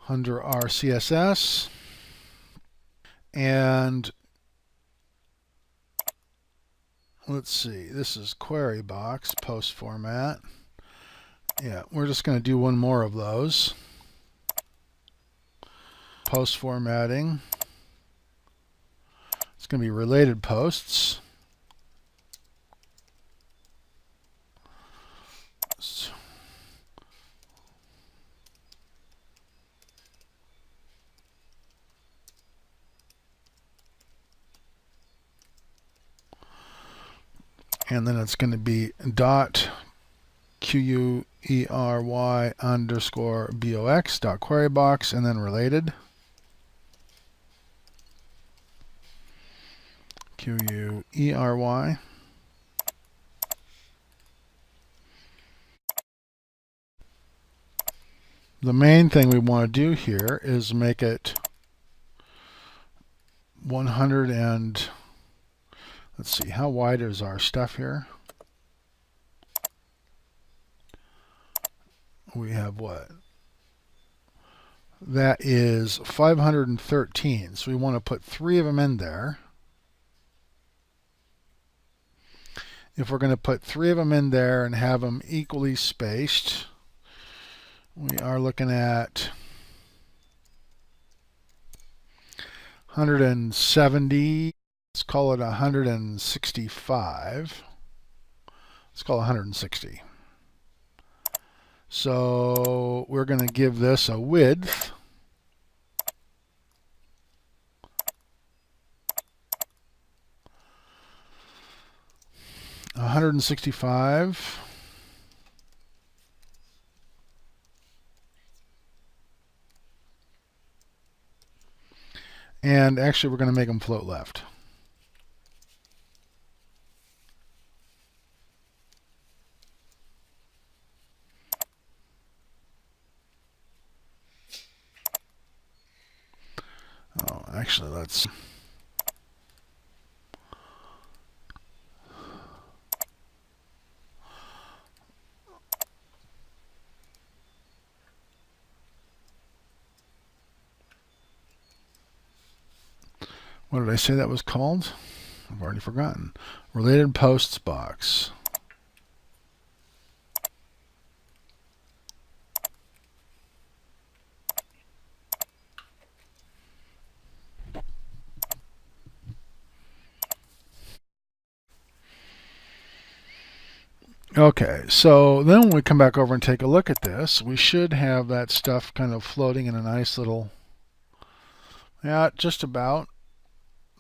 under our CSS, and let's see, this is query box post format. Yeah, we're just going to do one more of those. Post formatting. It's going to be related posts. And then it's going to be dot query underscore box dot query box, and then related query. The main thing we want to do here is make it 100 and let's see, how wide is our stuff here? We have what? That is 513. So we want to put 3 of them in there. If we're going to put 3 of them in there and have them equally spaced, we are looking at 170. Let's call it 165. Let's call it 160. So we're going to give this a width of 165. And actually, we're going to make them float left. Oh, actually, let's... What did I say that was called? I've already forgotten. Related posts box. Okay, so then when we come back over and take a look at this, we should have that stuff kind of floating in a nice little, yeah, just about.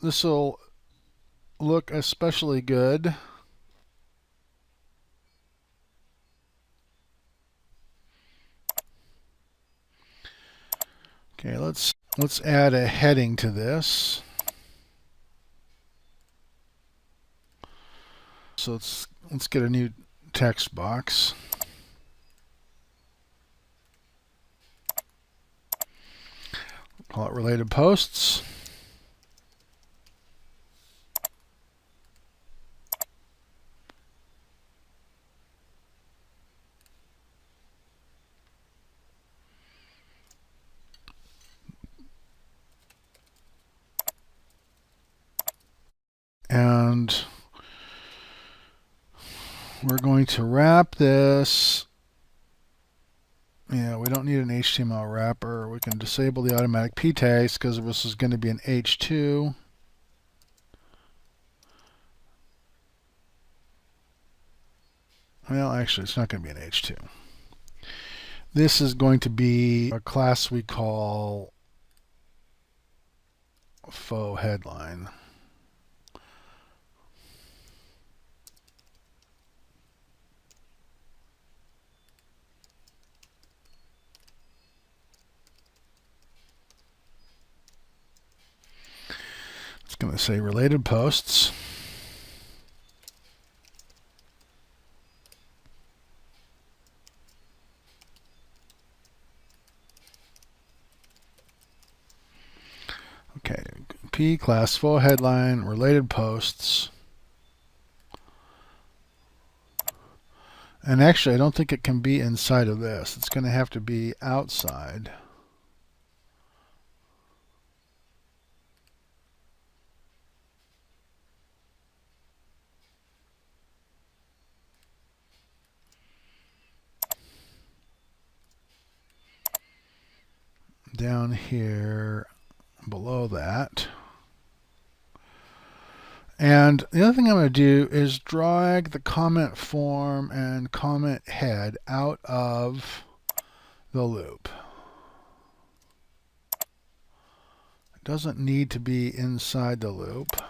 This will look especially good. Okay, let's add a heading to this. So let's get a new text box. Call it related posts. And we're going to wrap this. Yeah, we don't need an HTML wrapper. We can disable the automatic p-tags because this is going to be an H2. Well, actually, it's not going to be an H2. This is going to be a class we call faux headline. It's going to say related posts. Okay, P class faux headline, related posts. And actually, I don't think it can be inside of this. It's going to have to be outside. down here below that. And the other thing I'm going to do is drag the comment form and comment head out of the loop. It doesn't need to be inside the loop.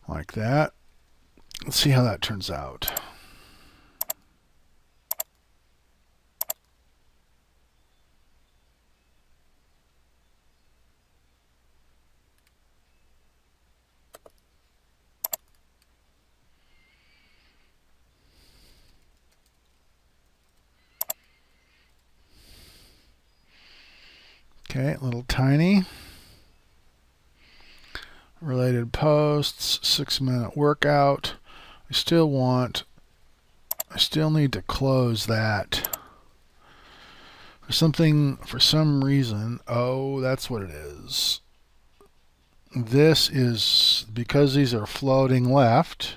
Like that. Let's see how that turns out. Okay, a little tiny. Related posts, 6-minute workout. I still need to close that. For some reason, oh, that's what it is. This is, because these are floating left,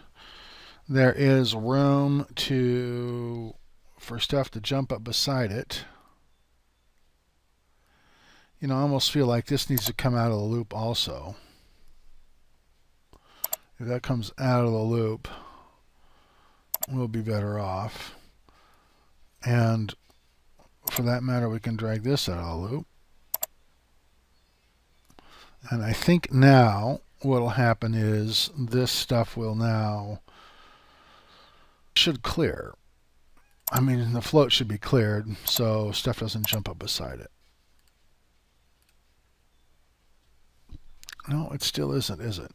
there is room for stuff to jump up beside it. You know, I almost feel like this needs to come out of the loop also. If that comes out of the loop, we'll be better off. And for that matter, we can drag this out of the loop. And I think now what will happen is this stuff should clear. I mean, the float should be cleared so stuff doesn't jump up beside it. No, it still isn't, is it?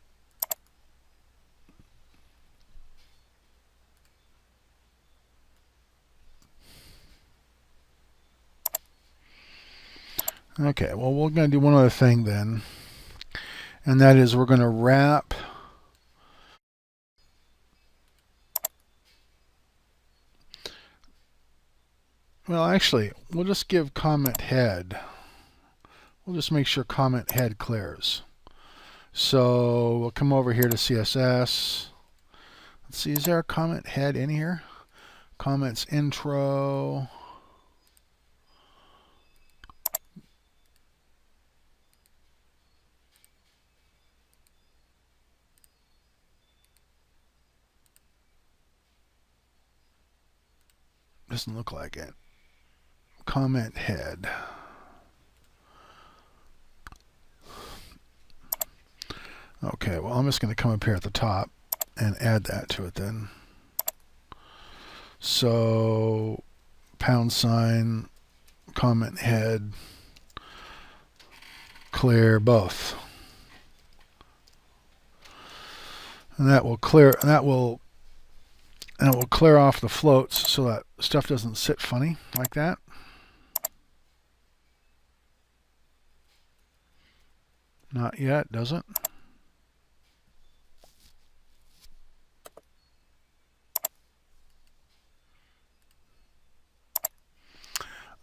Okay, well, we're going to do one other thing then, and that is we're going to wrap well, actually, we'll just give comment head. We'll just make sure comment head clears. So we'll come over here to CSS. Let's see, is there a comment head in here? Comments intro. Doesn't look like it. Comment head. Okay, well, I'm just going to come up here at the top and add that to it then. So # comment head clear both. And that will clear off the floats so that stuff doesn't sit funny like that. Not yet, does it?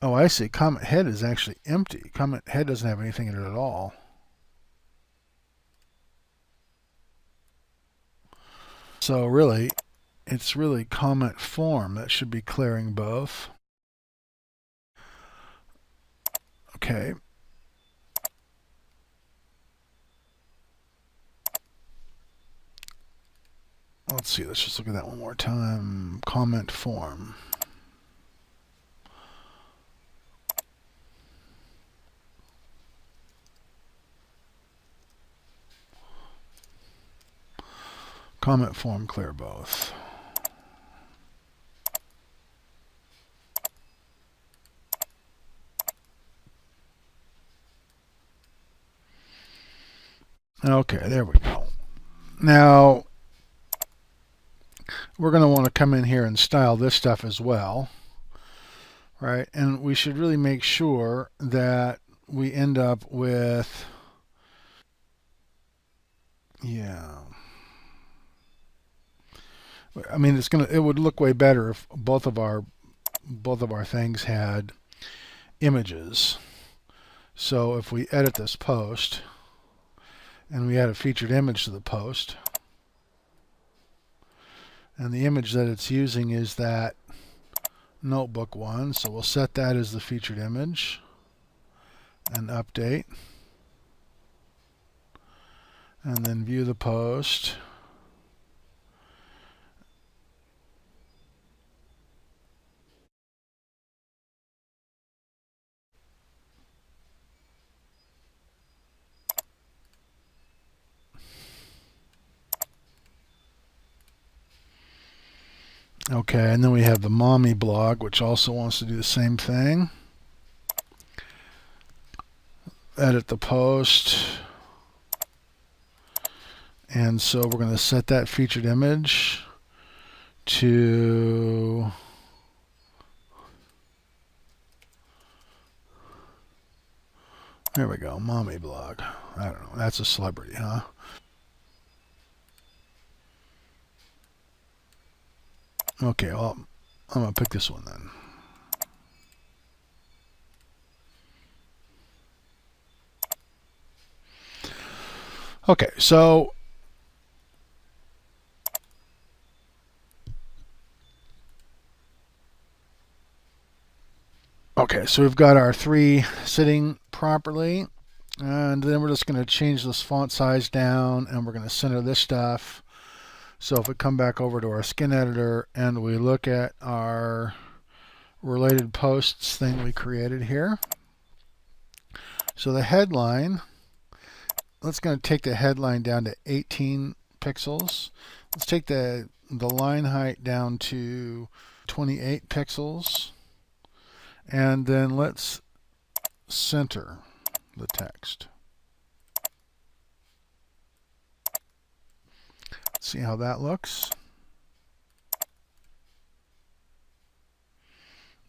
Oh, I see. Comment head is actually empty. Comment head doesn't have anything in it at all. So really, it's really comment form that should be clearing both. Okay. Let's see. Let's just look at that one more time. Comment form. Comment form clear both. Okay, there we go. Now, we're going to want to come in here and style this stuff as well, right? And we should really make sure that we end up with, yeah. I mean, it would look way better if both of our things had images. So if we edit this post and we add a featured image to the post, and the image that it's using is that notebook one. So we'll set that as the featured image and update. And then view the post. Okay, and then we have the mommy blog, which also wants to do the same thing. Edit the post. And so we're going to set that featured image to there we go, mommy blog. I don't know, that's a celebrity, huh? Okay, well, I'm going to pick this one then. Okay, so we've got our three sitting properly, and then we're just going to change this font size down, and we're going to center this stuff. So if we come back over to our skin editor and we look at our related posts thing we created here. So the headline, let's going to take the headline down to 18 pixels. Let's take the line height down to 28 pixels. And then let's center the text. See how that looks.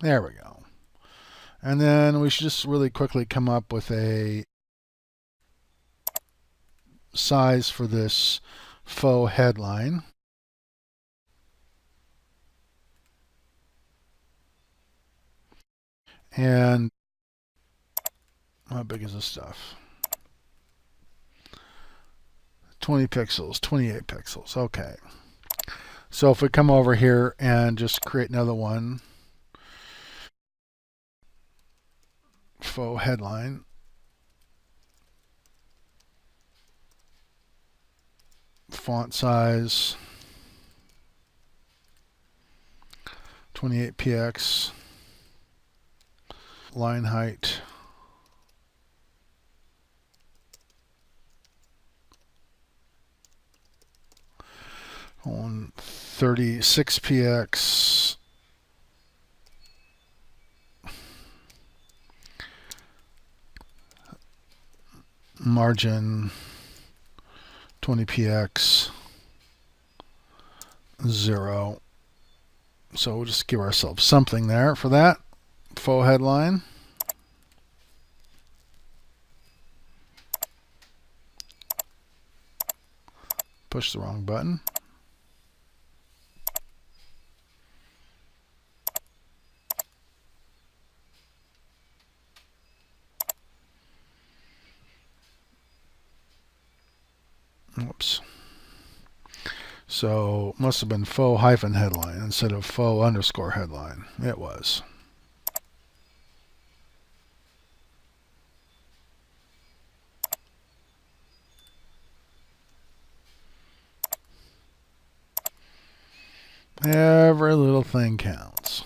There we go. And then we should just really quickly come up with a size for this faux headline. And how big is this stuff? 20 pixels, 28 pixels. Okay. So if we come over here and just create another one, faux headline, font size 28px, line height 36px, margin 20px, 0. So we'll just give ourselves something there for that faux headline. Push the wrong button. Whoops. So must have been faux hyphen headline instead of faux underscore headline. It was. Every little thing counts.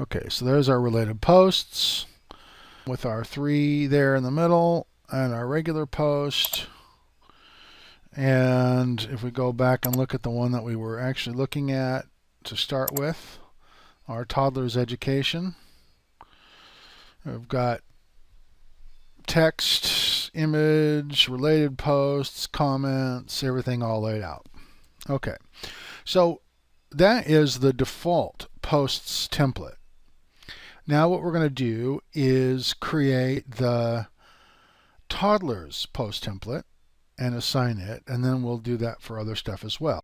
Okay, so there's our related posts with our 3 there in the middle and our regular post. And if we go back and look at the one that we were actually looking at to start with, our toddler's education, we've got text, image, related posts, comments, everything all laid out. Okay, so that is the default posts template. Now what we're going to do is create the toddler's post template and assign it, and then we'll do that for other stuff as well.